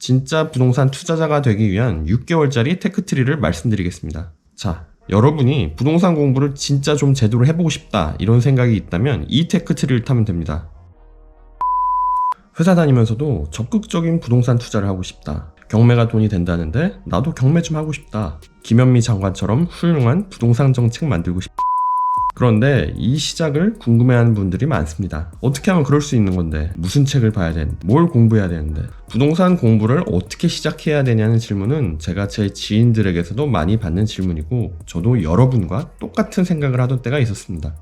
진짜 부동산 투자자가 되기 위한 6개월짜리 테크트리를 말씀드리겠습니다. 자, 여러분이 부동산 공부를 진짜 좀 제대로 해보고 싶다 이런 생각이 있다면 이 테크트리를 타면 됩니다. 회사 다니면서도 적극적인 부동산 투자를 하고 싶다. 경매가 돈이 된다는데 나도 경매 좀 하고 싶다. 김현미 장관처럼 훌륭한 부동산 정책 만들고 싶다. 그런데 이 시작을 궁금해하는 분들이 많습니다. 어떻게 하면 그럴 수 있는 건데, 무슨 책을 봐야 되는데, 뭘 공부해야 되는데, 부동산 공부를 어떻게 시작해야 되냐는 질문은 제가 제 지인들에게서도 많이 받는 질문이고, 저도 여러분과 똑같은 생각을 하던 때가 있었습니다.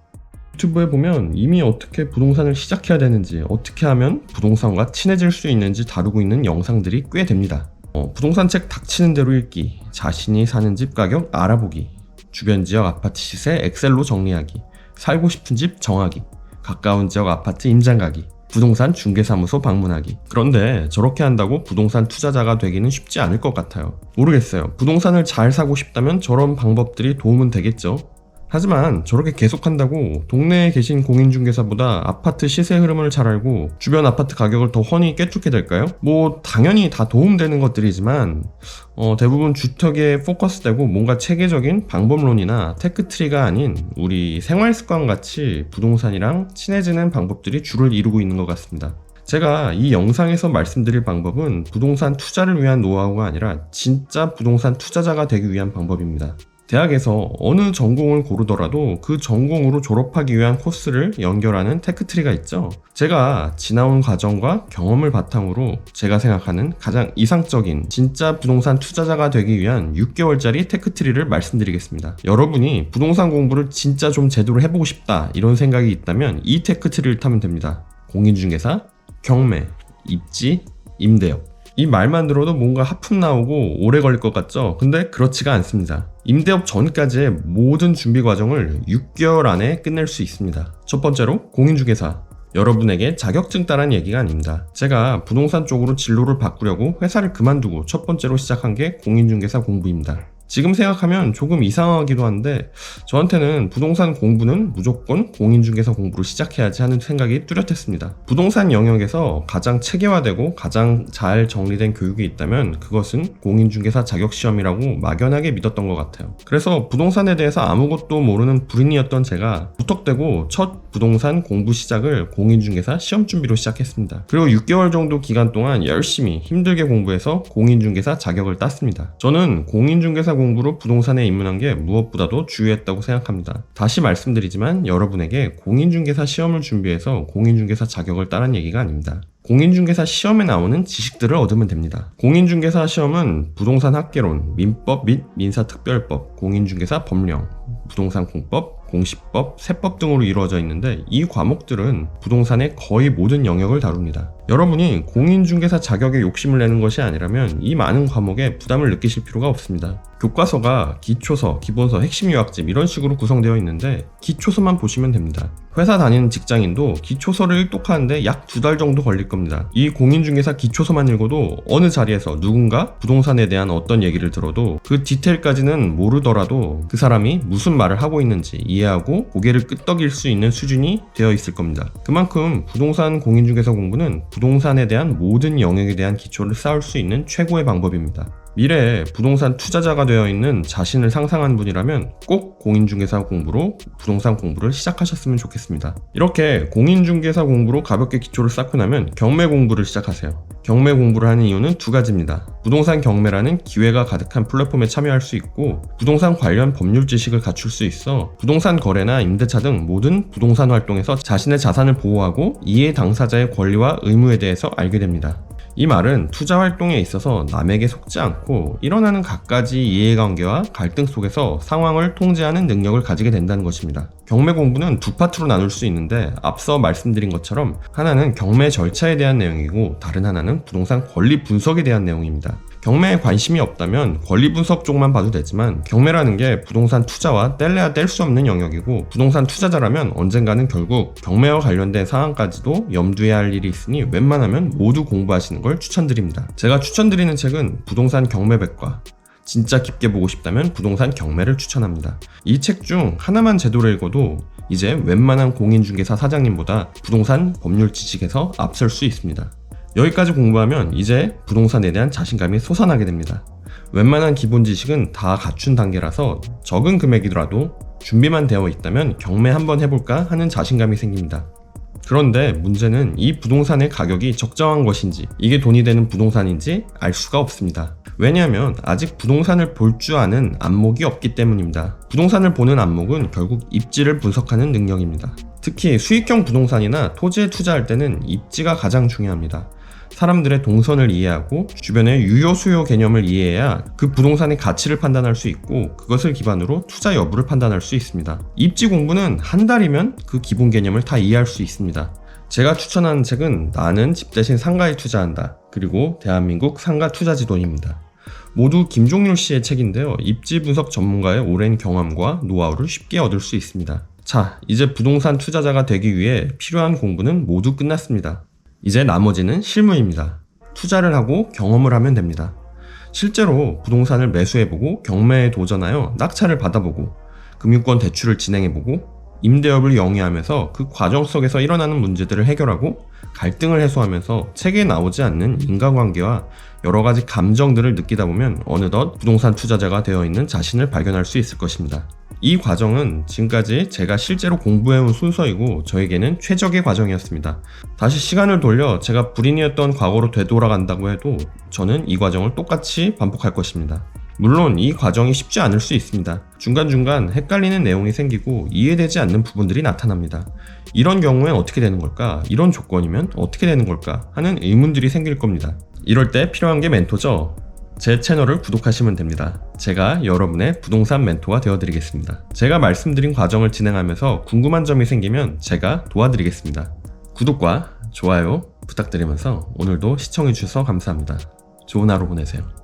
유튜브에 보면 이미 어떻게 부동산을 시작해야 되는지, 어떻게 하면 부동산과 친해질 수 있는지 다루고 있는 영상들이 꽤 됩니다. 부동산 책 닥치는 대로 읽기, 자신이 사는 집 가격 알아보기, 주변 지역 아파트 시세 엑셀로 정리하기, 살고 싶은 집 정하기, 가까운 지역 아파트 임장 가기, 부동산 중개사무소 방문하기. 그런데 저렇게 한다고 부동산 투자자가 되기는 쉽지 않을 것 같아요. 모르겠어요. 부동산을 잘 사고 싶다면 저런 방법들이 도움은 되겠죠. 하지만 저렇게 계속한다고 동네에 계신 공인중개사보다 아파트 시세 흐름을 잘 알고 주변 아파트 가격을 더 훤히 꿰뚫게 될까요? 당연히 다 도움되는 것들이지만 대부분 주택에 포커스되고 뭔가 체계적인 방법론이나 테크트리가 아닌 우리 생활습관같이 부동산이랑 친해지는 방법들이 주를 이루고 있는 것 같습니다. 제가 이 영상에서 말씀드릴 방법은 부동산 투자를 위한 노하우가 아니라 진짜 부동산 투자자가 되기 위한 방법입니다. 대학에서 어느 전공을 고르더라도 그 전공으로 졸업하기 위한 코스를 연결하는 테크트리가 있죠. 제가 지나온 과정과 경험을 바탕으로 제가 생각하는 가장 이상적인 진짜 부동산 투자자가 되기 위한 6개월짜리 테크트리를 말씀드리겠습니다. 여러분이 부동산 공부를 진짜 좀 제대로 해보고 싶다 이런 생각이 있다면 이 테크트리를 타면 됩니다. 공인중개사, 경매, 입지, 임대업. 이 말만 들어도 뭔가 하품 나오고 오래 걸릴 것 같죠? 근데 그렇지가 않습니다. 임대업 전까지의 모든 준비 과정을 6개월 안에 끝낼 수 있습니다. 첫 번째로 공인중개사. 여러분에게 자격증 따라는 얘기가 아닙니다. 제가 부동산 쪽으로 진로를 바꾸려고 회사를 그만두고 첫 번째로 시작한 게 공인중개사 공부입니다. 지금 생각하면 조금 이상하기도 한데 저한테는 부동산 공부는 무조건 공인중개사 공부로 시작해야지 하는 생각이 뚜렷했습니다. 부동산 영역에서 가장 체계화되고 가장 잘 정리된 교육이 있다면 그것은 공인중개사 자격시험이라고 막연하게 믿었던 것 같아요. 그래서 부동산에 대해서 아무것도 모르는 불인이었던 제가 무턱대고 첫 부동산 공부 시작을 공인중개사 시험 준비로 시작했습니다. 그리고 6개월 정도 기간 동안 열심히 힘들게 공부해서 공인중개사 자격을 땄습니다. 저는 공인중개사 공부로 부동산에 입문한 게 무엇보다도 중요했다고 생각합니다. 다시 말씀드리지만 여러분에게 공인중개사 시험을 준비해서 공인중개사 자격을 따는 얘기가 아닙니다. 공인중개사 시험에 나오는 지식들을 얻으면 됩니다. 공인중개사 시험은 부동산 학개론, 민법 및 민사특별법, 공인중개사 법령, 부동산 공법, 공시법, 세법 등으로 이루어져 있는데 이 과목들은 부동산의 거의 모든 영역을 다룹니다. 여러분이 공인중개사 자격에 욕심을 내는 것이 아니라면 이 많은 과목에 부담을 느끼실 필요가 없습니다. 교과서가 기초서, 기본서, 핵심 요약집 이런 식으로 구성되어 있는데 기초서만 보시면 됩니다. 회사 다니는 직장인도 기초서를 일독하는데 약 2달 정도 걸릴 겁니다. 이 공인중개사 기초서만 읽어도 어느 자리에서 누군가 부동산에 대한 어떤 얘기를 들어도 그 디테일까지는 모르더라도 그 사람이 무슨 말을 하고 있는지 이해하고 고개를 끄덕일 수 있는 수준이 되어 있을 겁니다. 그만큼 부동산 공인중개사 공부는 부동산에 대한 모든 영역에 대한 기초를 쌓을 수 있는 최고의 방법입니다. 미래에 부동산 투자자가 되어 있는 자신을 상상한 분이라면 꼭 공인중개사 공부로 부동산 공부를 시작하셨으면 좋겠습니다. 이렇게 공인중개사 공부로 가볍게 기초를 쌓고 나면 경매 공부를 시작하세요. 경매 공부를 하는 이유는 2가지입니다. 부동산 경매라는 기회가 가득한 플랫폼에 참여할 수 있고 부동산 관련 법률 지식을 갖출 수 있어 부동산 거래나 임대차 등 모든 부동산 활동에서 자신의 자산을 보호하고 이해 당사자의 권리와 의무에 대해서 알게 됩니다. 이 말은 투자 활동에 있어서 남에게 속지 않고 일어나는 갖가지 이해관계와 갈등 속에서 상황을 통제하는 능력을 가지게 된다는 것입니다. 경매 공부는 2파트로 나눌 수 있는데 앞서 말씀드린 것처럼 하나는 경매 절차에 대한 내용이고 다른 하나는 부동산 권리 분석에 대한 내용입니다. 경매에 관심이 없다면 권리 분석 쪽만 봐도 되지만 경매라는 게 부동산 투자와 뗄래야 뗄 수 없는 영역이고 부동산 투자자라면 언젠가는 결국 경매와 관련된 사항까지도 염두해야 할 일이 있으니 웬만하면 모두 공부하시는 걸 추천드립니다. 제가 추천드리는 책은 부동산 경매백과, 진짜 깊게 보고 싶다면 부동산 경매를 추천합니다. 이 책 중 하나만 제대로 읽어도 이제 웬만한 공인중개사 사장님보다 부동산 법률 지식에서 앞설 수 있습니다. 여기까지 공부하면 이제 부동산에 대한 자신감이 솟아나게 됩니다. 웬만한 기본 지식은 다 갖춘 단계라서 적은 금액이더라도 준비만 되어 있다면 경매 한번 해볼까 하는 자신감이 생깁니다. 그런데 문제는 이 부동산의 가격이 적정한 것인지, 이게 돈이 되는 부동산인지 알 수가 없습니다. 왜냐하면 아직 부동산을 볼 줄 아는 안목이 없기 때문입니다. 부동산을 보는 안목은 결국 입지를 분석하는 능력입니다. 특히 수익형 부동산이나 토지에 투자할 때는 입지가 가장 중요합니다. 사람들의 동선을 이해하고 주변의 유효 수요 개념을 이해해야 그 부동산의 가치를 판단할 수 있고, 그것을 기반으로 투자 여부를 판단할 수 있습니다. 입지 공부는 한 달이면 그 기본 개념을 다 이해할 수 있습니다. 제가 추천하는 책은 나는 집 대신 상가에 투자한다, 그리고 대한민국 상가 투자 지도입니다. 모두 김종률 씨의 책인데요. 입지 분석 전문가의 오랜 경험과 노하우를 쉽게 얻을 수 있습니다. 자, 이제 부동산 투자자가 되기 위해 필요한 공부는 모두 끝났습니다. 이제 나머지는 실무입니다. 투자를 하고 경험을 하면 됩니다. 실제로 부동산을 매수해보고 경매에 도전하여 낙찰을 받아보고 금융권 대출을 진행해보고 임대업을 영위하면서 그 과정 속에서 일어나는 문제들을 해결하고 갈등을 해소하면서 책에 나오지 않는 인간관계와 여러가지 감정들을 느끼다 보면 어느덧 부동산 투자자가 되어 있는 자신을 발견할 수 있을 것입니다. 이 과정은 지금까지 제가 실제로 공부해온 순서이고 저에게는 최적의 과정이었습니다. 다시 시간을 돌려 제가 불인이었던 과거로 되돌아간다고 해도 저는 이 과정을 똑같이 반복할 것입니다. 물론 이 과정이 쉽지 않을 수 있습니다. 중간중간 헷갈리는 내용이 생기고 이해되지 않는 부분들이 나타납니다. 이런 경우엔 어떻게 되는 걸까? 이런 조건이면 어떻게 되는 걸까? 하는 의문들이 생길 겁니다. 이럴 때 필요한 게 멘토죠. 제 채널을 구독하시면 됩니다. 제가 여러분의 부동산 멘토가 되어드리겠습니다. 제가 말씀드린 과정을 진행하면서 궁금한 점이 생기면 제가 도와드리겠습니다. 구독과 좋아요 부탁드리면서 오늘도 시청해주셔서 감사합니다. 좋은 하루 보내세요.